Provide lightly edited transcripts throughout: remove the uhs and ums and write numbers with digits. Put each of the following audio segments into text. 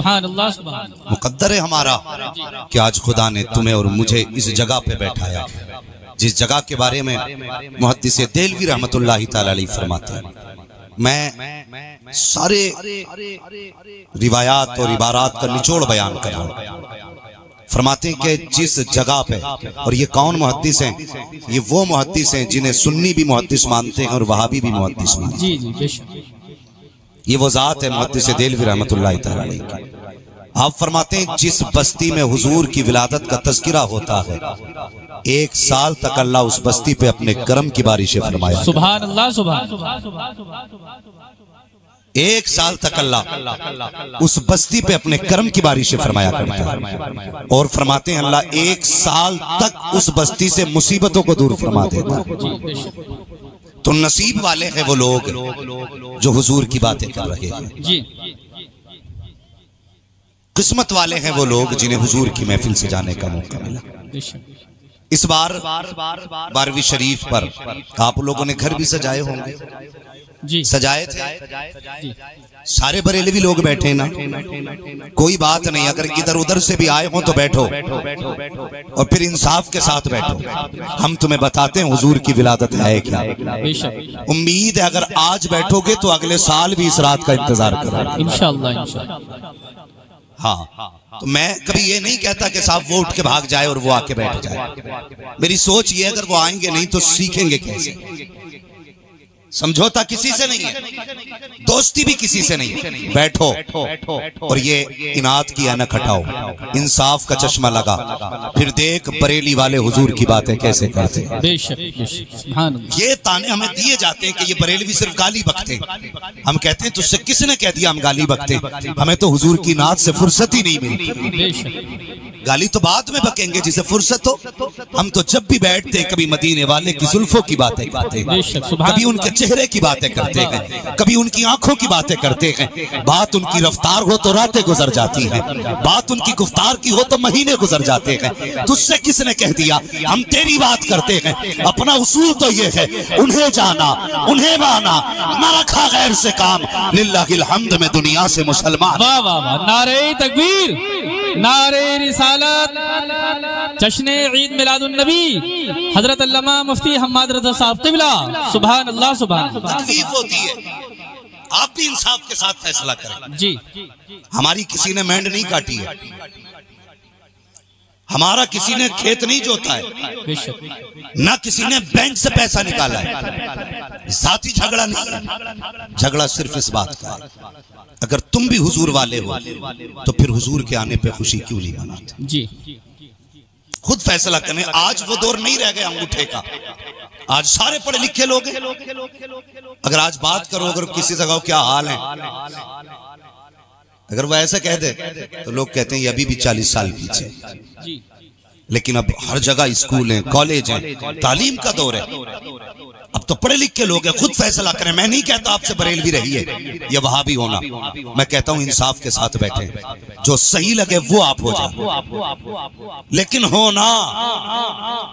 सुभान अल्लाह सुभान अल्लाह। मुकद्दर है हमारा कि आज खुदा ने तुम्हें और मुझे इस जगह पे बैठाया, जिस जगह के बारे में मुहद्दिस देहलवी रहमतुल्लाहि ताला अलैहि फरमाते हैं। मैं सारे रिवायात और इबारात का निचोड़ बयान कर रहा हूँ। फरमाते हैं कि जिस जगह पे, और ये कौन मुहद्दिस हैं? ये वो मुहद्दिस हैं जिन्हें सुन्नी भी मुहद्दिस मानते हैं और वहाबी भी मुहद्दिस मानते हैं। जी जी बेशक। ये वो जात है मुहद्दिस देहलवी रहमतुल्लाहि ताला अलैहि। आप फरमाते हैं जिस बस्ती में हुजूर की विलादत का तज़किरा होता है, 1 साल तक अल्लाह उस बस्ती पे अपने करम की बारिशें फरमाया। सुभान अल्लाह सुभान। 1 साल तक अल्लाह उस बस्ती पे अपने करम की बारिशें फरमाया करता है। और फरमाते हैं अल्लाह 1 साल तक उस बस्ती से मुसीबतों को दूर फरमा देता है। तो नसीब वाले हैं वो लोग जो हुजूर की बातें कर रहे हैं जी। किस्मत वाले हैं वो लोग जिन्हें हुजूर की महफिल से जाने का मौका मिला। इस बार 12वीं शरीफ पर आप लोगों ने घर भी सजाए होंगे जी। सजाए थे। सारे बरेलवी लोग बैठे ना, कोई बात नहीं, अगर इधर उधर से भी आए हो तो बैठो और फिर इंसाफ के साथ बैठो। हम तुम्हें बताते हैं हुजूर की विलादत है क्या। उम्मीद है अगर आज बैठोगे तो अगले साल भी इस रात का इंतजार करो इंशाअल्लाह इंशाअल्लाह। हाँ, तो मैं कभी ये नहीं कहता कि साहब वो उठ के भाग जाए और वो आके बैठ जाए। मेरी सोच ये, अगर वो आएंगे नहीं तो सीखेंगे कैसे? समझौता किसी से नहीं है, दोस्ती भी किसी से नहीं। बैठो और ये इनाद की ऐनक हटाओ, इंसाफ का चश्मा लगा, फिर देख बरेली वाले हुजूर की बातें कैसे करते हैं। ये ताने हमें दिए जाते हैं कि ये बरेलवी सिर्फ गाली बकते। हम कहते हैं तुझसे किसने कह दिया हम गाली बकते? हमें तो हुजूर की नात से फुर्सत ही नहीं मिली। गाली तो बाद में बकेंगे जिसे फुर्सत हो। हम तो जब भी बैठते कभी मदीने वाले की जुल्फों की बातें करते हैं, कभी उनके चेहरे की बातें करते हैं, कभी उनकी आंखों की बातें करते हैं। बात उनकी रफ्तार हो तो रातें गुजर जाती हैं, बात उनकी गुफ्तार की हो तो महीने गुजर जाते हैं। तुझसे किसने कह दिया हम तेरी बात करते हैं? अपना उसूल तो ये है, उन्हें जाना उन्हें माना, ना रखा गैर से काम, लिल्लाहिल हम्द में दुनिया से मुसलमान। वाह वाह वाह, नारे तकबीर, नारे रिसालत, जश्न ईद मिलादुन नबी, हजरत अल्लामा मुफ्ती हम्माद रज़ा साहब क़िबला, सुभान अल्लाह सुभान। तकलीफ होती है, आप भी इंसाफ के साथ फैसला करें जी। हमारी किसी ने मेंढ नहीं काटी है, हमारा किसी ने खेत नहीं जोता है, ना किसी ने बैंक से पैसा निकाला है। साथी झगड़ा नहीं है, झगड़ा सिर्फ इस बात का है अगर तुम भी हुजूर वाले हो तो फिर हुजूर के आने पे खुशी क्यों नहीं मनाते जी। खुद फैसला करें। आज वो दौर नहीं रह गया अंगूठे का, आज सारे पढ़े लिखे लोग हैं। अगर आज बात करो, अगर किसी से कहो क्या हाल है, अगर वो ऐसा कह दे तो लोग कहते हैं ये अभी भी 40 साल पीछे। लेकिन अब हर जगह स्कूल हैं, कॉलेज हैं, तालीम का दौर है। अब तो पढ़े लिखे लोग हैं, खुद फैसला करें। मैं नहीं कहता आपसे बरेलवी रहिए या वहाबी होना, मैं कहता हूं इंसाफ के साथ बैठे, जो सही लगे वो आप हो जाए। लेकिन हो ना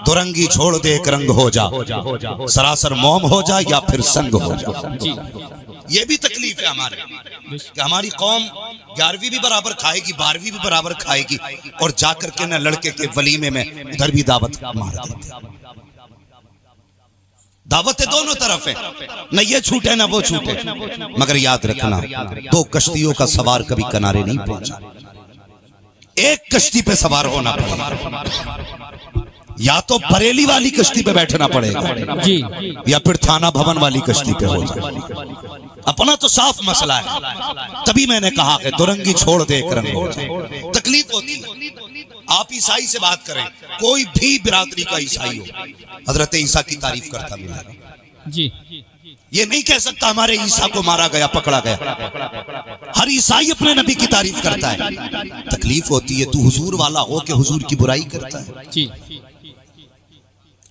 दुरंगी छोड़ दे एक रंग हो जा, सरासर मोम हो जा या फिर संग हो जा। ये भी तकलीफ है हमारे कि हमारी कौम 11वीं भी बराबर खाएगी, 12वीं भी बराबर खाएगी, और जाकर के न लड़के के वलीमे में उधर भी दावत मार देते। दावतें दोनों तरफ है, न ये छूटे न वो छूटे। मगर याद रखना 2 कश्तियों का सवार कभी किनारे नहीं पहुंचा। एक कश्ती पे सवार होना पड़ेगा, या तो बरेली वाली कश्ती पे बैठना पड़ेगा जी, या फिर थाना भवन वाली कश्ती पे हो जाए। अपना तो साफ मसला है। तभी मैंने कहा कि दुरंगी छोड़ दे एक रंग हो जाए। तकलीफ होती है। आप ईसाई से बात करें, कोई भी बिरादरी का ईसाई हो, हजरत ईसा की तारीफ करता मिला जी। ये नहीं कह सकता हमारे ईसा को मारा गया, पकड़ा गया। हर ईसाई अपने नबी की तारीफ करता है। तकलीफ होती है तू हुजूर वाला हो के हुजूर की बुराई करता है जी।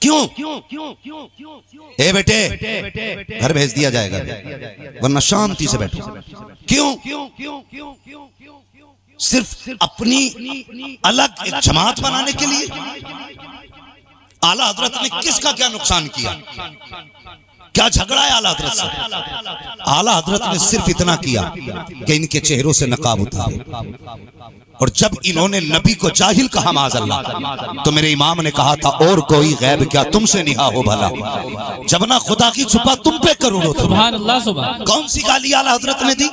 क्यों? ए बेटे घर भेज दिया जाएगा वरना शांति से बैठो। क्यों? सिर्फ अपनी अलग एक जमात बनाने के लिए? आला हजरत ने किसका क्या नुकसान किया? क्या झगड़ा है आला हजरत से? आला हजरत ने सिर्फ इतना किया कि इनके चेहरों से नकाब उतारे, और जब इन्होंने नबी को जाहिल कहा माज़अल्लाह, तो मेरे इमाम ने कहा था और कोई गैब क्या तुमसे निहा हो भला, जब ना खुदा की छुपा तुम पे करोड़ों। सुभान अल्लाह, सुभान। कौन सी गाली आला हजरत ने दी?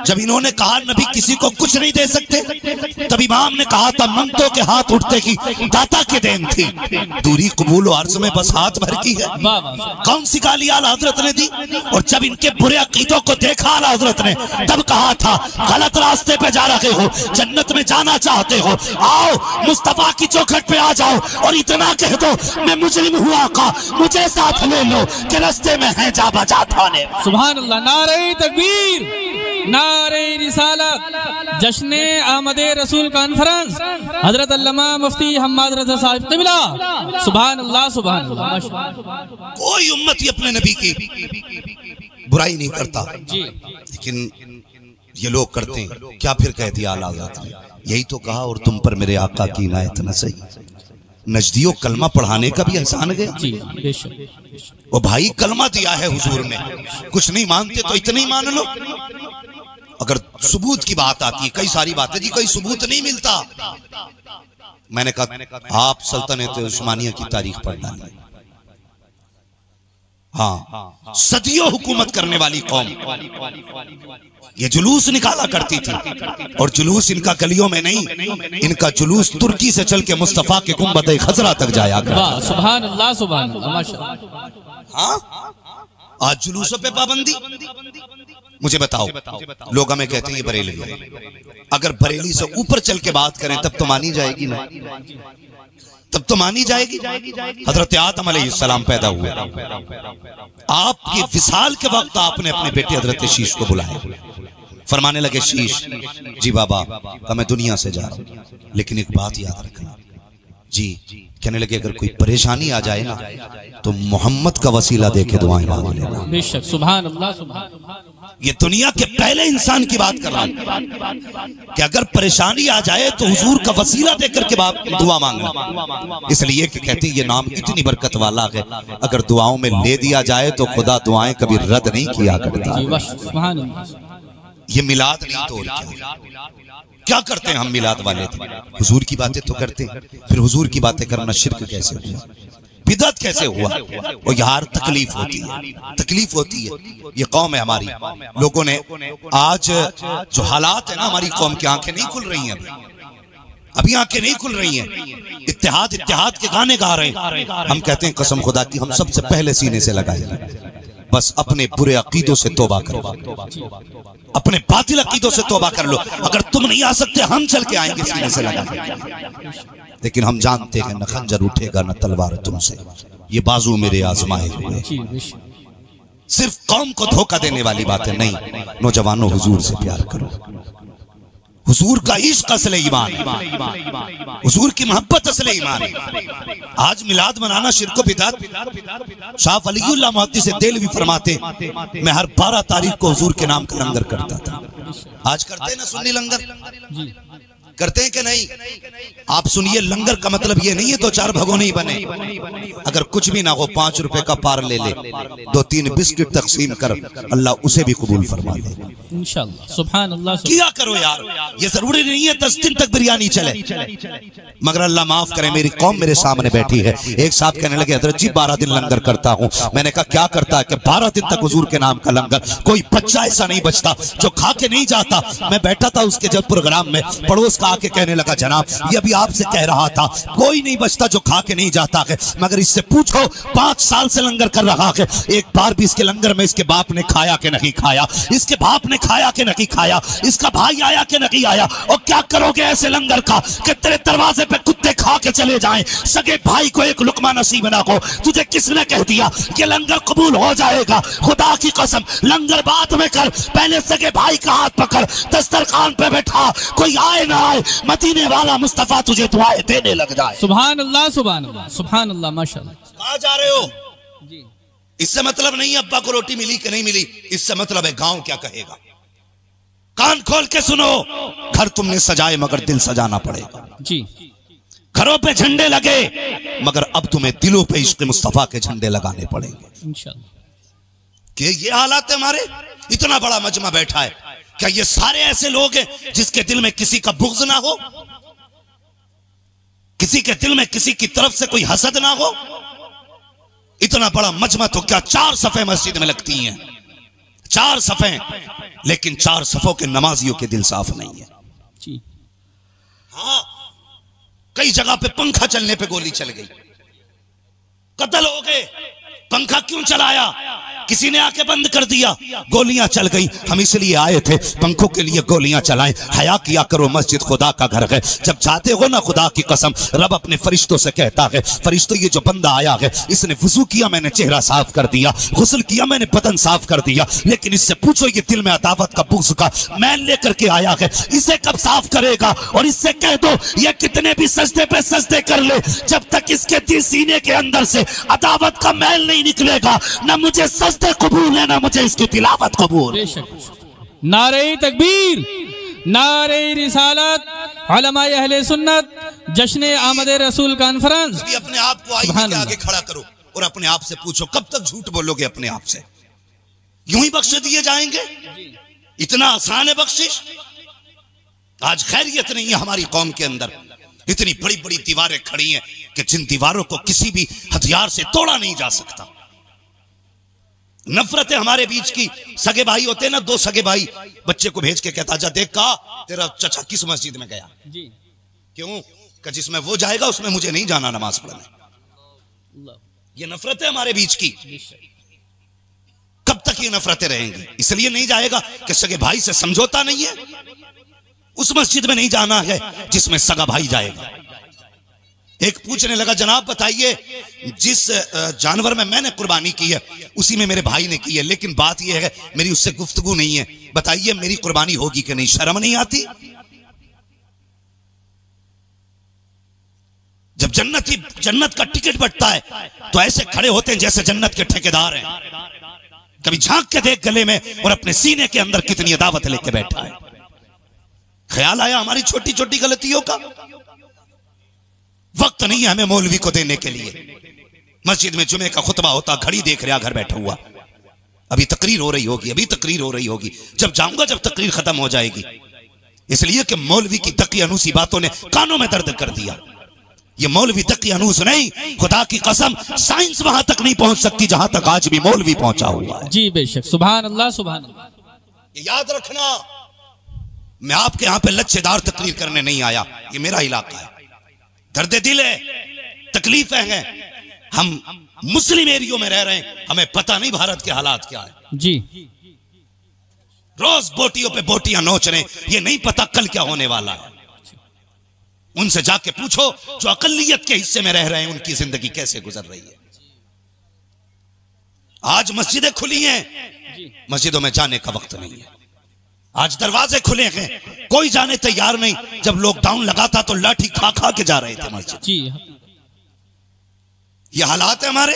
जब इन्होंने कहा नबी किसी को कुछ नहीं दे सकते, तब इमाम ने कहा था मंगतों के हाथ उठते की दाता के देन थी, दूरी कबूल अर्ज में बस हाथ भर की है। कौन सी गाली आला हजरत ने दी? और जब इनके बुरे अकीदों को देखा आला हजरत ने, तब कहा था गलत रास्ते पे जा रहे हो, जन्नत में जाना चाहते हो, आओ मुस्तफा की चौखट पे आ जाओ और इतना कह दो मैं मुजरिम हुआ का, मुझे साथ ले लो कि रास्ते में है जा बचा थाने। सुभान अल्लाह। नारे तकबीर, नारे रिसालत, जश्ने आमदे रसूल कॉन्फ्रेंस, हजरत अल्लामा मुफ्ती हम्माद रज़ा साहिब क़िबला। सुभान अल्लाह, सुभान अल्लाह। कोई उम्मती अपने नबी की बुराई नहीं करता जी, लेकिन ये लोग करते हैं। क्या फिर कह दिया आला हज़रत ने? यही तो कहा और तुम पर मेरे आका की इनायत न सही। नजदियों कलमा पढ़ाने का भी एहसान गया जी, बेशक। वो भाई कलमा दिया है हुजूर ने, कुछ नहीं मानते तो इतने ही मान लो। अगर सबूत की बात आती है, कई सारी बातें जी कोई सबूत नहीं मिलता। मैंने कहा आप सल्तनत उस्मानिया की तारीख पढ़ डाली। हाँ, सदियों हुकूमत करने वाली कौम ये जुलूस निकाला करती थी, और जुलूस इनका गलियों में नहीं, इनका जुलूस तुर्की से चल के मुस्तफा के गुंबद खजरा तक जाया करता। सुभान अल्लाह, सुभान अल्लाह, माशाअल्लाह। हाँ, आज जुलूसों पे पाबंदी। मुझे बताओ, लोग हमें कहते हैं ये बरेली है, अगर बरेली से ऊपर चल के बात करें तब तो मानी जाएगी ना, तब तो मानी जाएगी। हजरत आदम अलैहिस्सलाम पैदा हुए, आपके विसाल के वक्त आपने अपने बेटे हजरत शीश को बुलाया, फरमाने लगे शीश जी बाबा का मैं दुनिया से जा रहा हूं, लेकिन एक बात याद रखना जी। कहने लगे अगर कोई परेशानी आ जाए ना तो मोहम्मद का वसीला देके दुआएं मांग लेना। बेशक, सुभान अल्लाह, सुभान। ये दुनिया के पहले इंसान की बात कर रहा हूं कि अगर परेशानी आ जाए तो हुजूर का वसीला देकर के दुआ मांगना, इसलिए कि कहते हैं ये नाम इतनी बरकत वाला है, अगर दुआओं में ले दिया जाए तो खुदा दुआएं कभी रद्द नहीं किया करता। ये मिलाद नहीं तो क्या करते हैं हम मिलाद वाले थे? हुजूर की बातें तो करते हैं, फिर हुजूर की बातें करना शिर्क कैसे हुआ, बिदअत कैसे हुआ? और यार तकलीफ होती है, तकलीफ होती है। ये कौम है हमारी, लोगों ने आज जो हालात है ना, हमारी कौम की आंखें नहीं खुल रही हैं, अभी आंखें नहीं खुल रही हैं। इत्तेहाद इत्तेहाद के गाने गा रहे हैं, हम कहते हैं कसम खुदा की हम सबसे पहले सीने से लगाएंगे। बस अपने बुरे अकीदों से तौबा करो, अपने बातिल अकीदों से तौबा कर लो। अगर तुम नहीं आ सकते हम चल के आएंगे सीने से लगा, लेकिन हम जानते हैं न खंजर उठेगा न तलवार तुमसे, ये बाजू मेरे आजमाए हुए। सिर्फ कौम को धोखा देने वाली बातें नहीं। नौजवानों हुजूर से प्यार करो, हुजूर का इश्क असले ईमान है, हुजूर की मोहब्बत असले ईमान है। आज मिलाद मनाना शिर्क बिदअत। शाह वलीउल्लाह मुहद्दिस देलवी फरमाते मैं हर 12 तारीख को हुजूर के नाम का लंगर करता था। आज करते हैं ना सुन्नी लंगर, करते हैं कि नहीं? आप सुनिए, लंगर का मतलब ये नहीं है तो 4 भगोने ही बने, अगर कुछ भी ना हो 5 रुपए का पार ले ले, 2-3 बिस्किट तकसीम कर, अल्लाह उसे भी कबूल फरमा ले इंशाअल्लाह। सुभान अल्लाह। किया करो यार, ये जरूरी नहीं है 10 दिन तक बिरयानी चले, मगर अल्लाह माफ करे मेरी कौम मेरे सामने बैठी है। एक साहब कहने लगे हजरत जी 12 दिन लंगर करता हूँ। मैंने कहा क्या करता है? कि 12 दिन तक हुजूर के नाम का लंगर, कोई बच्चा ऐसा नहीं बचता जो खा के नहीं जाता। मैं बैठा था उसके जब प्रोग्राम में, पड़ोस आके कहने लगा जनाब ये अभी आपसे कह रहा था, कोई नहीं बचता जो खा के नहीं जाता है, मगर इससे पूछो 5 साल से लंगर कर रहा है, एक बार भी इसके लंगर में इसके बाप ने खाया कि नहीं खाया, इसके बाप ने खाया कि नहीं खाया, इसका भाई आया कि नहीं आया। और क्या करोगे ऐसे लंगर का कि तेरे दरवाजे पे कुत्ते खा के चले जाएं, सगे भाई को एक लुकमा नसीब ना हो। तुझे किसने कह दिया कि लंगर कबूल हो जाएगा? खुदा की कसम, लंगर बाद में कर, पहले सगे भाई का हाथ पकड़, दस्तरखान पे बैठा, कोई आए ना आए, मदीने वाला मुस्तफा तुझे दुआएं देने लग जाए। सुभान अल्लाह, सुभान अल्लाह, सुभान अल्लाह, माशाअल्लाह। कहाँ जा रहे हो जी? इससे मतलब नहीं अब्बा को रोटी मिली कि नहीं मिली, इससे मतलब है गांव क्या कहेगा। कान खोल के सुनो, घर तुमने सजाए मगर दिल सजाना पड़ेगा जी। घरों पे झंडे लगे मगर अब तुम्हें दिलों पे इश्क मुस्तफा के झंडे लगाने पड़ेंगे इंशाअल्लाह। कि ये हालात है हमारे। इतना बड़ा मजमा बैठा है, क्या ये सारे ऐसे लोग हैं जिसके दिल में किसी का बुग़्ज़ ना हो, किसी के दिल में किसी की तरफ से कोई हसद ना हो? इतना बड़ा मजमा तो क्या 4 सफ़े मस्जिद में लगती हैं, 4 सफ़े, लेकिन 4 सफ़ों के नमाजियों के दिल साफ नहीं है। हाँ, कई जगह पे पंखा चलने पे गोली चल गई, कत्ल हो गए। पंखा क्यों चलाया? किसी ने आके बंद कर दिया, गोलियां चल गई। हम इसलिए आए थे पंखों के लिए गोलियां चलाएं। हया किया करो, मस्जिद खुदा का घर है। जब जाते हो ना, खुदा की कसम, रब अपने फरिश्तों से कहता है, फरिश्तों ये जो बंदा आया है इसने वुजू किया, मैंने चेहरा साफ कर दिया, गुस्ल किया, मैंने बदन साफ कर दिया, लेकिन इससे पूछो ये दिल में अदावत का बुग़्ज़ का मैल लेकर के आया है, इसे कब साफ करेगा? और इससे कह दो ये कितने भी सजदे पे सजदे कर ले, जब तक इसके दिल सीने के अंदर से अदावत का मैल नहीं निकलेगा, ना मुझे सजदे कबूल है, ना मुझे इसकी तिलावत कबूल। नारे तकबीर, नारे रिसालत, उलमाए अहले सुन्नत, जश्न आमद रसूल कॉन्फ्रेंस। अपने आप को आईने के आगे खड़ा करो और अपने आप से पूछो, कब तक झूठ बोलोगे अपने आप से? यूं ही बख्श दिए जाएंगे? इतना आसान है बख्शिश? आज खैरियत नहीं है हमारी कौम के अंदर। इतनी बड़ी बड़ी दीवारें खड़ी हैं कि जिन दीवारों को किसी भी हथियार से तोड़ा नहीं जा सकता। नफरत है हमारे बीच की। सगे भाई होते ना, 2 सगे भाई, बच्चे को भेज के कहता, जा देख का तेरा चचा किस मस्जिद में गया जी। क्यों? कि जिसमें वो जाएगा उसमें मुझे नहीं जाना नमाज पढ़ने। ये नफरत है हमारे बीच की। कब तक ये नफरतें रहेंगी? इसलिए नहीं जाएगा कि सगे भाई से समझौता नहीं है। उस मस्जिद में नहीं जाना है जिसमें सगा भाई जाएगा। एक पूछने लगा, जनाब बताइए, जिस जानवर में मैंने कुर्बानी की है उसी में मेरे भाई ने की है, लेकिन बात यह है मेरी उससे गुफ्तगू नहीं है, बताइए मेरी कुर्बानी होगी कि नहीं? शर्म नहीं आती? जब जन्नत का टिकट बंटता है तो ऐसे खड़े होते हैं जैसे जन्नत के ठेकेदार हैं। कभी झांक के देख गले में और अपने सीने के अंदर कितनी अदावत लेके बैठा है। ख्याल आया हमारी छोटी छोटी गलतियों का? वक्त नहीं है हमें मौलवी को देने के लिए। मस्जिद में जुमे का खुतबा होता, घड़ी देख रहा घर बैठा हुआ, अभी तकरीर हो रही होगी, अभी तकरीर हो रही होगी, जब जाऊंगा जब तकरीर खत्म हो जाएगी। इसलिए कि मौलवी की दकियानूसी बातों ने कानों में दर्द कर दिया। ये मौलवी दकियानूस नहीं, खुदा की कसम साइंस वहां तक नहीं पहुंच सकती जहां तक आज भी मौलवी पहुंचा हुआ है। जी बेशक, सुभान अल्लाह, सुभान अल्लाह। याद रखना, मैं आपके यहां पे लच्छेदार तकरीर करने नहीं आया, ये मेरा इलाका है, दर्द दिल है, तकलीफें हैं। हम मुस्लिम एरियो में रह रहे हैं, हमें पता नहीं भारत के हालात क्या है जी। रोज बोटियों पे बोटियां नोच रहे हैं, ये नहीं पता कल क्या होने वाला है। उनसे जाके पूछो जो अकलियत के हिस्से में रह रहे हैं उनकी जिंदगी कैसे गुजर रही है। आज मस्जिदें खुली हैं, मस्जिदों में जाने का वक्त नहीं है। आज दरवाजे खुले हैं, कोई जाने तैयार नहीं। जब लॉकडाउन लगा था तो लाठी खा खा के जा रहे थे मस्जिद जी। ये हालात है हमारे।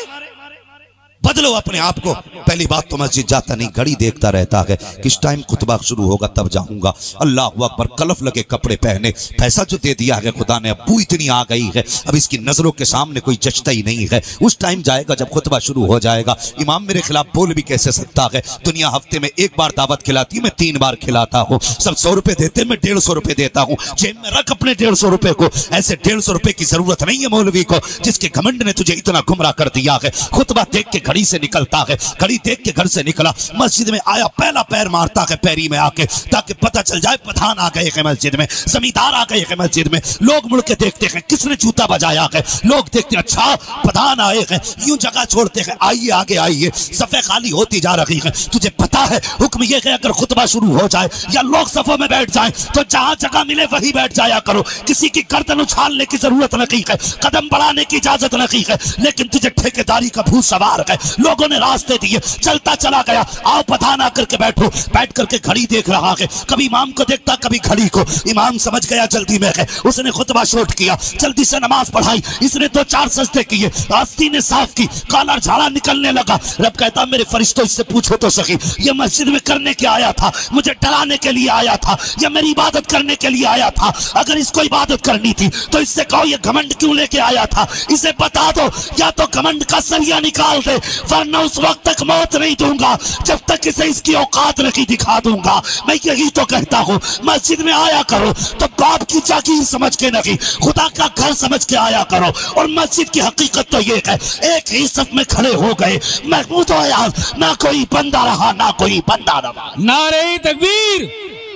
बदलो अपने आप को। पहली बात तो मस्जिद जाता नहीं, घड़ी देखता रहता है किस टाइम खुतबा शुरू होगा तब जाऊंगा। अल्लाह अकबर, कलफ लगे कपड़े पहने, पैसा जो दे दिया है खुदा ने, अबू इतनी आ गई है, अब इसकी नजरों के सामने कोई जचता ही नहीं है। उस टाइम जाएगा जब खुतबा शुरू हो जाएगा। इमाम मेरे खिलाफ बोल भी कैसे सकता है? दुनिया हफ्ते में 1 बार दावत खिलाती है, मैं 3 बार खिलाता हूँ। सब 100 रुपए देते, मैं 150 रुपए देता हूँ। जेब में रख अपने 150 रुपए को। ऐसे 150 रुपए की जरूरत नहीं है मौलवी को जिसके घमंड ने तुझे इतना गुमराह कर दिया है। खुतबा देख के घड़ी से निकलता है, घड़ी देख के घर से निकला, मस्जिद में आया, पहला पैर मारता है पैरी में आके, ताकि पता चल जाए पठान आ गए हैं मस्जिद में, जमींदार आ गए हैं मस्जिद में। लोग मुड़ के देखते हैं किसने जूता बजाया है, लोग देखते हैं अच्छा पठान आए हैं, यूं जगह छोड़ते हैं, आइए आगे आइए। सफे खाली होती जा रही है। तुझे पता है हुक्म यह है अगर खुतबा शुरू हो जाए या लोग सफों में बैठ जाएं तो जहां जगह मिले वही बैठ जाया करो। किसी की गर्दन उछालने की जरूरत नहीं है, कदम बढ़ाने की इजाजत नहीं है, लेकिन तुझे ठेकेदारी का भूत सवार है। लोगों ने रास्ते दिए, चलता चला गया, आओ पठान आकर के बैठो। बैठ करके घड़ी देख रहा है, कभी इमाम को देखता कभी घड़ी को। इमाम समझ गया जल्दी में है, उसने खुतबा शॉर्ट किया, जल्दी से नमाज पढ़ाई, इसने 2-4 सजदे किए, आस्तीनें साफ की, काला झाड़ा निकलने लगा। रब कहता मेरे फरिश्तों इससे पूछो तो सही, ये मस्जिद में करने के आया था, मुझे डराने के लिए आया था या मेरी इबादत करने के लिए आया था? अगर इसको इबादत करनी थी तो इससे कहो ये घमंड क्यों लेके आया था, इसे बता दो, या तो घमंड का सरिया निकाल दे वरना उस वक्त तक मौत नहीं दूंगा जब तक इसे इसकी औकात नहीं दिखा दूंगा। मैं यही तो कहता हूँ, मस्जिद में आया करो तो बाप की जागीर समझ के नहीं, खुदा का घर समझ के आया करो। और मस्जिद की हकीकत तो ये है, एक ही सफ में खड़े हो गए, महमूद आयाज, ना कोई बंदा रहा ना कोई बंदा रहा। नारे तकबीर,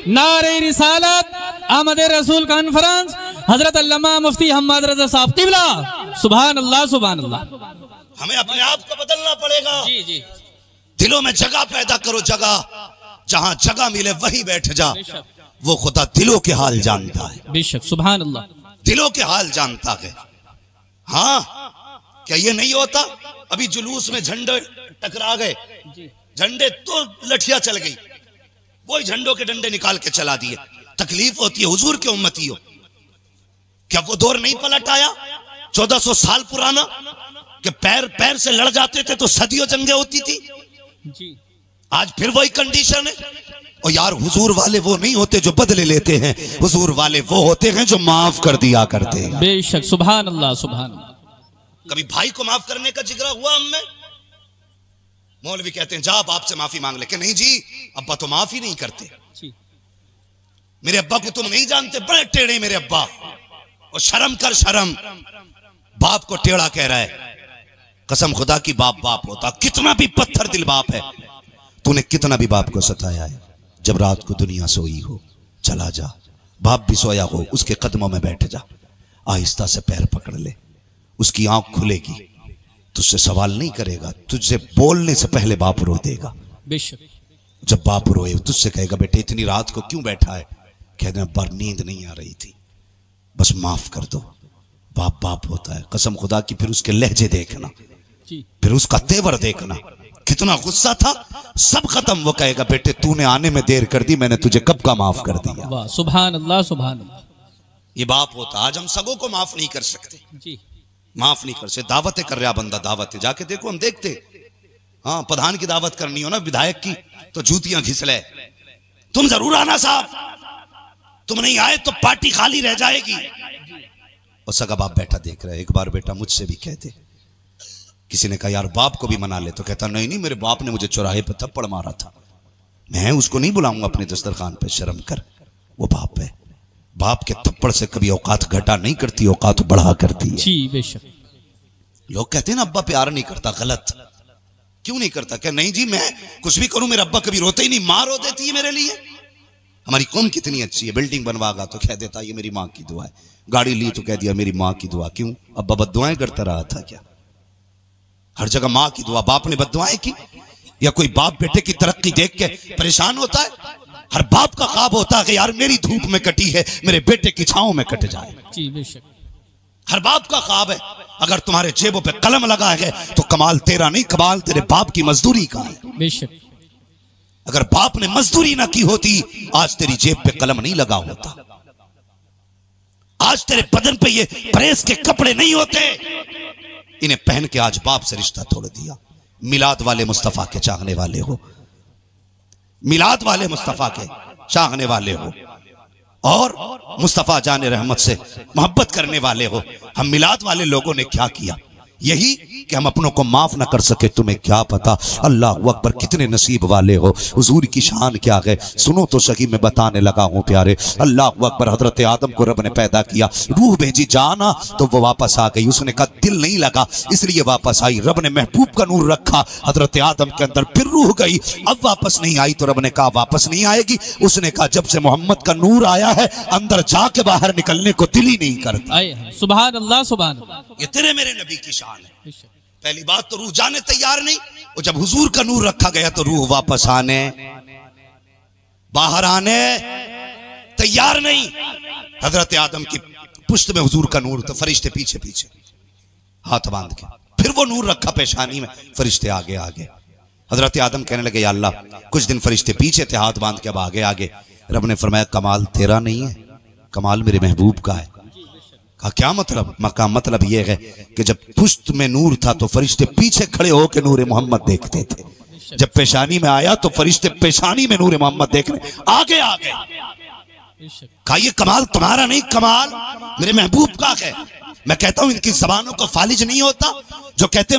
नारे रिसालत, अहमद रसूल कॉन्फ्रेंस, हजरत अल्लामा मुफ्ती हम्माद रजा साहब क़िबला। सुभान अल्लाह, सुभान अल्लाह। हमें अपने आप को बदलना पड़ेगा। जी जी, दिलों में जगह पैदा करो, जगह, जहां जगह मिले वहीं बैठ जा। वो खुदा दिलों के हाल जानता है, बेशक, सुभान अल्लाह, दिलों के हाल जानता है। हाँ, क्या ये नहीं होता? अभी जुलूस में झंडे टकरा गए, झंडे तो लठिया चल गई, वही झंडों के डंडे निकाल के चला दिए। तकलीफ होती है, हुजूर के उम्मती हो। क्या वो दौर नहीं पलट आया 1400 साल पुराना, कि पैर पैर से लड़ जाते थे तो सदियों जंगें होती थी जी। आज फिर वही कंडीशन है। और यार, हुजूर वाले वो नहीं होते जो बदले लेते हैं, हुजूर वाले वो होते हैं जो माफ कर दिया करते हैं। बेशक, सुभान अल्लाह, सुभान अल्लाह। कभी भाई को माफ करने का जिक्र हुआ हम में? मौलवी कहते हैं जा बाप से माफी मांग ले, कि नहीं जी अब्बा तो माफी नहीं करते, मेरे अब्बा को तुम नहीं जानते, बड़े टेढ़े मेरे अब्बा। और शर्म कर, शर्म, बाप को टेढ़ा कह रहा है। कसम खुदा की बाप बाप होता, कितना भी पत्थर दिल बाप है। तूने कितना भी बाप को सताया है, जब रात को दुनिया सोई हो चला जा, बाप भी सोया हो उसके कदमों में बैठ जा, आहिस्ता से पैर पकड़ ले, उसकी आंख खुलेगी, तुझसे सवाल नहीं करेगा, तुझसे बोलने से पहले बाप रो देगा। बेशक, जब बाप रोए तुझसे कहेगा बेटे इतनी रात को क्यों बैठा है? कहना अब्बा नींद नहीं आ रही थी, बस माफ कर दो। बाप बाप होता है, कसम खुदा की। फिर उसके लहजे देखना, फिर उसका तेवर देखना, कितना गुस्सा था सब खत्म। वो कहेगा बेटे तूने आने में देर कर दी, मैंने तुझे कब का माफ कर दिया। वाह, सुभान अल्लाह, सुभान अल्लाह। ये बाप होता। आज हम सगों को माफ नहीं कर सकते जी, माफ नहीं कर सकते। दावतें कर रहा बंदा, दावतें जाके देखो, हम देखते। हाँ, प्रधान की दावत करनी हो ना, विधायक की, तो जूतियां घिसले, तुम जरूर आना साहब, तुम नहीं आए तो पार्टी खाली रह जाएगी। और सगा बाप बैठा देख रहा है। एक बार बेटा मुझसे भी कहते, किसी ने कहा यार बाप को भी मना ले, तो कहता नहीं नहीं, मेरे बाप ने मुझे चौराहे पर थप्पड़ मारा था, मैं उसको नहीं बुलाऊंगा अपने दस्तरखान पे, शर्म कर, वो बाप है। बाप के थप्पड़ से कभी औकात घटा नहीं करती, औकात बढ़ा करती है। जी बेशक। लोग कहते हैं ना अब्बा प्यार नहीं करता, गलत। क्यों नहीं करता? क्या नहीं जी मैं कुछ भी करूं मेरा अब्बा कभी रोते ही नहीं, माँ रो देती है मेरे लिए। हमारी कौम कितनी अच्छी है, बिल्डिंग बनवागा तो कह देता ये मेरी माँ की दुआ है, गाड़ी ली तो कह दिया मेरी माँ की दुआ। क्यों? अब्बा बद्दुआएं करता रहा था क्या? हर जगह माँ की दुआ। बाप ने बद्दुआएं की? या कोई बाप बेटे की तरक्की देख के परेशान होता है? हर बाप का ख्वाब होता है कि यार मेरी धूप में कटी है, मेरे बेटे की छांव में कट जाए। जी बेशक। हर बाप का ख्वाब है। अगर तुम्हारे जेबों पे कलम लगा है तो कमाल तेरा नहीं, कमाल तेरे बाप की मजदूरी का है। बेशक। अगर बाप ने मजदूरी ना की होती, आज तेरी जेब पे कलम नहीं लगा होता, आज तेरे बदन पे ये प्रेस के कपड़े नहीं होते। इन्हें पहन के आज बाप से रिश्ता तोड़ दिया। मिलाद वाले मुस्तफा के चाहने वाले हो, मिलाद वाले मुस्तफा के चाहने वाले हो, और मुस्तफा जाने रहमत से मोहब्बत करने वाले हो। हम मिलाद वाले लोगों ने क्या किया? यही कि हम अपनों को माफ ना कर सके। तुम्हें क्या पता, अल्लाह अकबर, कितने नसीब वाले हो। हुजूर की शान क्या है सुनो तो सही, मैं बताने लगा हूँ प्यारे। अल्लाह अकबर, हजरत आदम को रब ने पैदा किया, रूह भेजी जाना तो वो वापस आ गई। उसने कहा दिल नहीं लगा इसलिए वापस आई। रब ने महबूब का नूर रखा हजरत आदम के अंदर, फिर रूह गई, अब वापस नहीं आई। तो रब ने कहा वापस नहीं आएगी। उसने कहा जब से मोहम्मद का नूर आया है अंदर जाके बाहर निकलने को दिल ही नहीं करता। सुभान अल्लाह, सुभान अल्लाह। ये तेरे मेरे नबी की शान है। पहली बात तो रूह जाने तैयार नहीं, और जब हुजूर का नूर रखा गया तो रूह वापस आने बाहर आने तैयार नहीं। हजरत आदम की पुश्त में हुजूर का नूर, तो फरिश्ते पीछे पीछे हाथ बांध के, फिर वो नूर रखा पेशानी में, फरिश्ते आगे आगे। हजरत आदम कहने लगे या अल्लाह, कुछ दिन फरिश्ते पीछे थे हाथ बांध के, अब आगे आगे। रब ने फरमाया कमाल तेरा नहीं है, कमाल मेरे महबूब का है। कहा क्या मतलब? मका मतलब यह है कि जब पुश्त में नूर था तो फरिश्ते पीछे खड़े होकर नूर मोहम्मद देखते थे, जब पेशानी में आया तो फरिश्ते पेशानी में नूर मोहम्मद देखने आगे आ गए। कहा ये कमाल तुम्हारा नहीं, कमाल मेरे महबूब का है। मैं कहता हूं इनकी जबानों को फालिज नहीं होता जो कहते